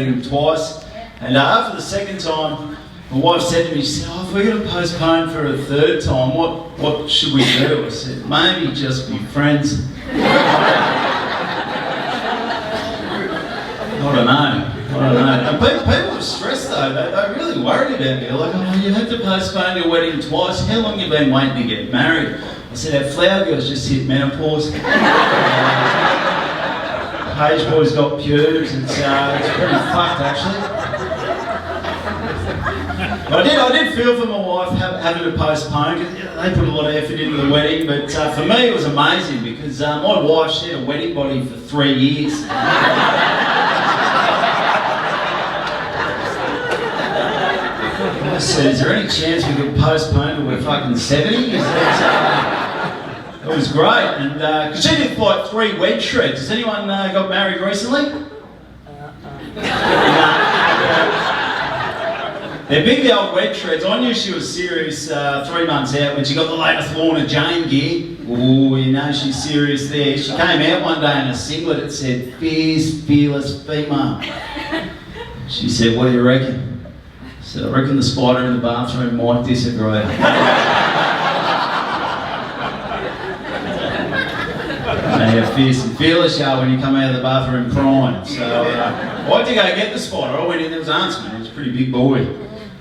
wedding twice. And after the second time, my wife said to me, she said, oh, if we're going to postpone for a third time, what should we do? I said, maybe just be friends. I don't know. And people were stressed though, they really worried about me. Like, oh, you had to postpone your wedding twice. How long have you been waiting to get married? I said, our flower girl's just hit menopause. Page boy's got pubes, it's pretty fucked actually. I did feel for my wife having to postpone, because they put a lot of effort into the wedding, but for me it was amazing because my wife, she had a wedding body for 3 years. I said, is there any chance we could postpone till we're fucking 70? It was great, and because she did like 3 wedge shreds. Has anyone got married recently? They're big, the old wedge shreds. I knew she was serious 3 months out when she got the latest Lorna Jane gear. Oh, you know she's serious there. She came out one day in a singlet that said, fierce, fearless female. She said, what do you reckon? I said, I reckon the spider in the bathroom might disagree. How fierce and fearless you are when you come out of the bathroom crying. So I had to go get the spider. I went in, there was Ansman, he was a pretty big boy.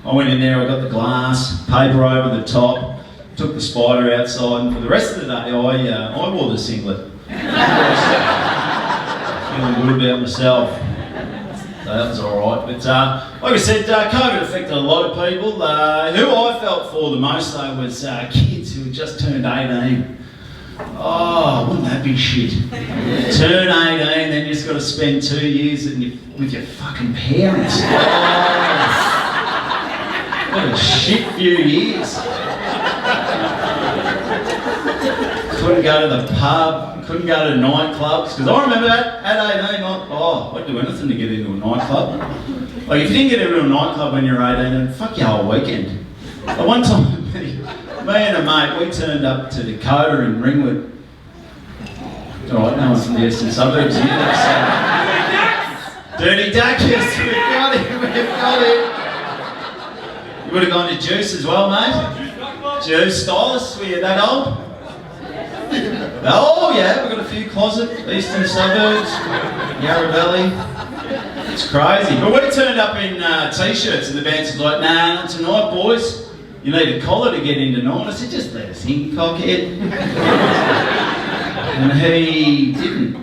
I went in there, I got the glass, paper over the top, took the spider outside, and for the rest of the day I wore the singlet. Feeling good about myself. So that was alright. But like I said, COVID affected a lot of people. Who I felt for the most though was kids who had just turned 18. Oh, wouldn't that be shit? Turn 18, then you just got to spend 2 years with your fucking parents. Oh, what a shit few years. Couldn't go to the pub, couldn't go to nightclubs, because I remember at 18, I'd do anything to get into a nightclub. Like if you didn't get into a nightclub when you're 18, then fuck your whole weekend. Like one time, me and a mate, we turned up to Dakota in Ringwood. Alright, no one's from the eastern suburbs here. Dirty Duchess, we've got it. You would have gone to Juice as well, mate? Juice, Stylus, were you that old? Oh yeah, we've got a few closets, eastern suburbs, Yarra Valley. It's crazy. But we turned up in t-shirts and the bouncer's like, nah, not tonight, boys. You need a collar to get in tonight. I said, just let us in, cockhead. And he didn't.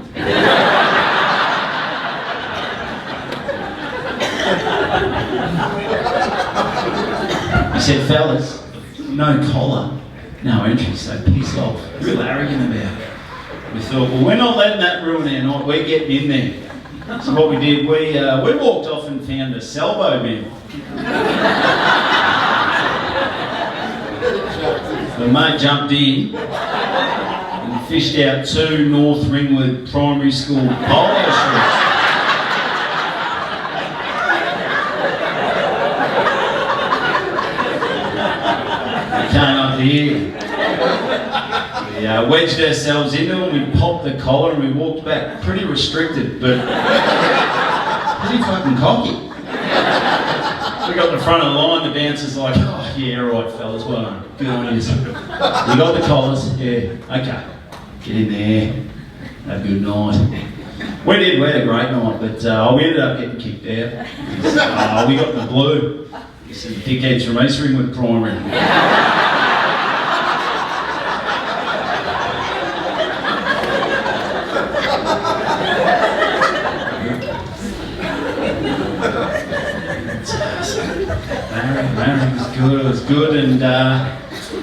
He said, fellas, no collar, no entry, so piss off. Real arrogant about it. We thought, well, we're not letting that ruin our night, we're getting in there. So what we did, we walked off and found a salvo bin. The mate jumped in and fished out 2 North Ringwood Primary School polo shirts. We came up here, we wedged ourselves into them, we popped the collar and we walked back pretty restricted, but pretty fucking cocky. We got in the front of the line, the bouncer's like, oh yeah, right fellas, well done, good on you. We got the collars, yeah, okay, get in there, have a good night. We had a great night, but we ended up getting kicked out. We got the blue, some dickheads from East Ringwood Primary. It was good, and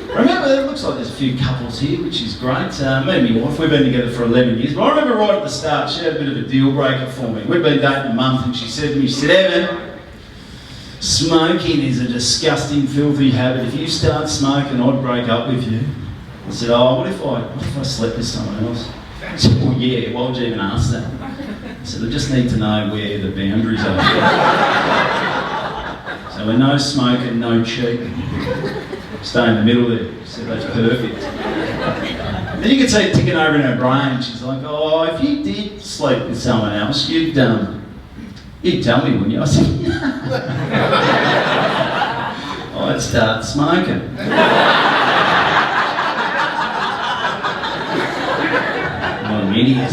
remember, it looks like there's a few couples here, which is great. Me and my wife, we've been together for 11 years, but I remember right at the start, she had a bit of a deal breaker for me. We'd been dating a month, and she said to me, she said, Evan, smoking is a disgusting, filthy habit. If you start smoking, I'd break up with you. I said, oh, what if I slept with someone else? She said, well, yeah, why would you even ask that? I said, I just need to know where the boundaries are. So we're no smoking, no cheating. Stay in the middle there. So that's perfect. Then you can see it ticking over in her brain. She's like, oh, if you did sleep with someone else, you'd You'd tell me, wouldn't you? I said, I'd start smoking. What an idiot.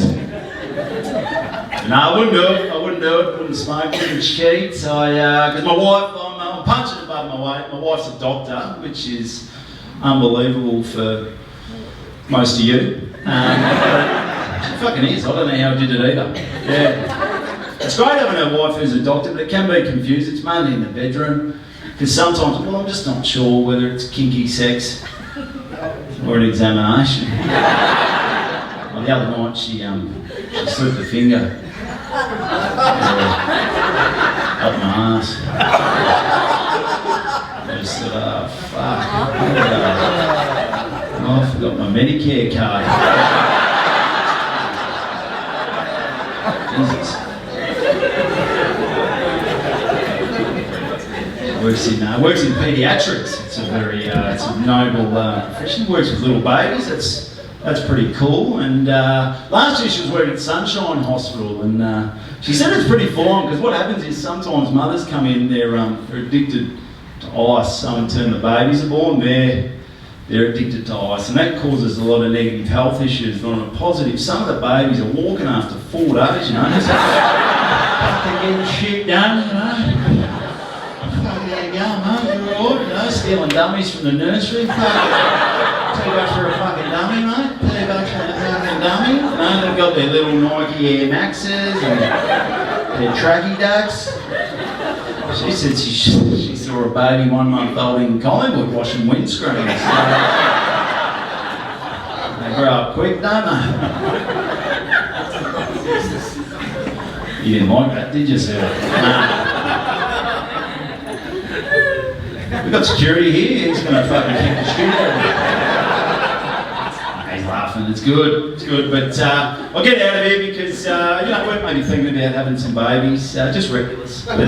No, I wouldn't do it. I wouldn't smoke, wouldn't cheat. Because my wife, I'm punching above my weight. My wife's a doctor, which is unbelievable for most of you. She fucking is. I don't know how I did it either. Yeah. It's great having a wife who's a doctor, but it can be confused. It's mainly in the bedroom. Because sometimes, well, I'm just not sure whether it's kinky sex or an examination. Well, the other night, she slipped a finger up my arse. I just thought, oh, fuck. Oh, I forgot my Medicare card. Jesus. Works in paediatrics. It's a very it's a noble profession. Works with little babies. That's pretty cool. And last year she was working at Sunshine Hospital, and she said it's pretty full on because what happens is sometimes mothers come in, they're addicted to ice. So in turn the babies are born, they're addicted to ice, and that causes a lot of negative health issues. But on a positive, some of the babies are walking after 4 days, you know. Just fucking getting shit done, you know. There you go, mate, you're all right, you know, stealing dummies from the nursery. $2 for a fucking dummy, mate. $2 for a fucking dummy. You know, they've got their little Nike Air Maxes and their tracky ducks. She said she saw a baby 1 month old in Collingwood washing windscreens. So they grow up quick, don't they? You didn't like that, did you, sir? Nah. We've got security here, he's going to fucking kick the shit out of me. He's laughing, it's good, but I'll get out of here because, you know, we're maybe thinking about having some babies, just regulars. But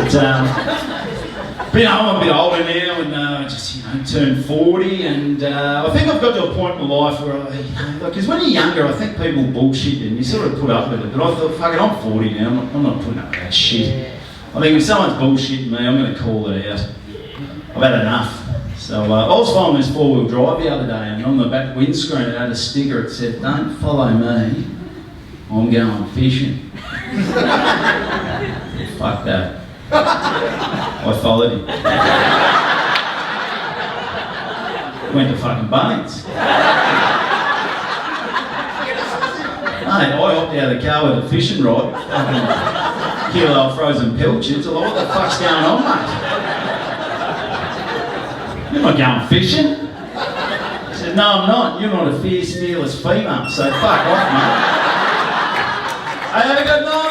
you know, I'm a bit older now and just, you know, turned 40 and I think I've got to a point in my life where, because when you're younger, I think people bullshit and you sort of put up with it, but I thought, fuck it, I'm 40 now, I'm not putting up with that shit. I think if someone's bullshitting me, I'm going to call it out. I've had enough. So I was following this 4-wheel drive the other day and on the back windscreen it had a sticker that said, "Don't follow me, I'm going fishing." Fuck that. I followed him. Went to fucking Bunnings. Mate, I hopped out of the car with a fishing rod, fucking kilo of frozen pilchards. I'm like, what the fuck's going on, mate? You're not going fishing. I said, no, I'm not. You're not a fierce, fearless female, so fuck off, mate. Hey, have a good night.